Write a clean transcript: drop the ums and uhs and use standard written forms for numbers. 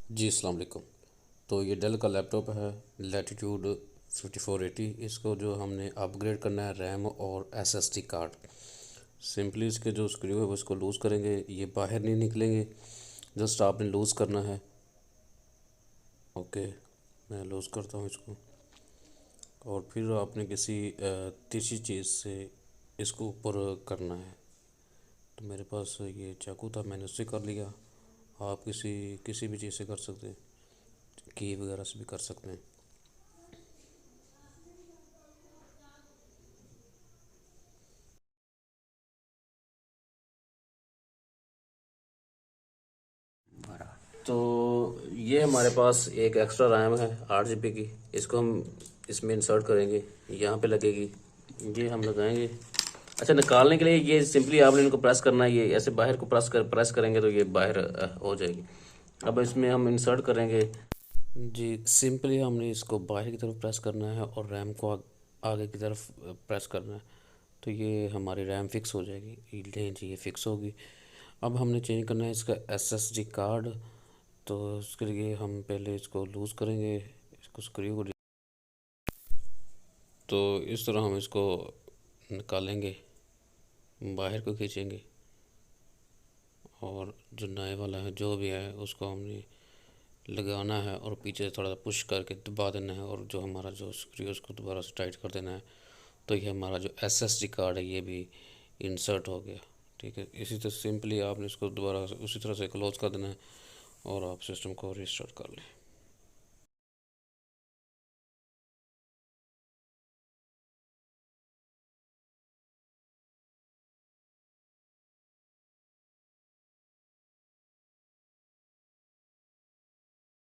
जी अस्सलाम वालेकुम। तो ये डेल का लैपटॉप है, लैटिट्यूड 5480। इसको जो हमने अपग्रेड करना है रैम और एसएसडी कार्ड। सिंपली इसके जो स्क्रू है वो इसको लूज़ करेंगे, ये बाहर नहीं निकलेंगे। जस्ट आपने लूज़ करना है। ओके, मैं लूज़ करता हूँ इसको। और फिर आपने किसी तीसरी चीज़ से इसको ऊपर करना है। तो मेरे पास ये चाकू था, मैंने उससे कर लिया। आप किसी किसी भी चीज़ से कर सकते हैं, की वगैरह से भी कर सकते हैं। तो ये हमारे पास एक एक्स्ट्रा रैम है 8 GB की। इसको हम इसमें इंसर्ट करेंगे, यहाँ पे लगेगी, ये हम लगाएंगे। अच्छा, निकालने के लिए ये सिंपली आपने इनको प्रेस करना है, ये ऐसे बाहर को प्रेस करेंगे तो ये बाहर हो जाएगी। अब इसमें हम इंसर्ट करेंगे। जी, सिंपली हमने इसको बाहर की तरफ प्रेस करना है और रैम को आगे की तरफ प्रेस करना है, तो ये हमारी रैम फिक्स हो जाएगी। ये जी, ये फिक्स होगी। अब हमने चेंज करना है इसका एसएसडी कार्ड। तो उसके लिए हम पहले इसको लूज़ करेंगे, इसको स्क्रू को। तो इस तरह हम इसको निकालेंगे, बाहर को खींचेंगे और जो नए वाला है जो भी है उसको हमने लगाना है और पीछे से थोड़ा सा पुश करके दबा देना है, और जो हमारा जो स्क्रू है उसको दोबारा से टाइट कर देना है। तो ये हमारा जो एसएसडी कार्ड है ये भी इंसर्ट हो गया। ठीक है, इसी तरह सिंपली आपने इसको दोबारा उसी तरह से क्लोज कर देना है और आप सिस्टम को रिस्टार्ट कर लें।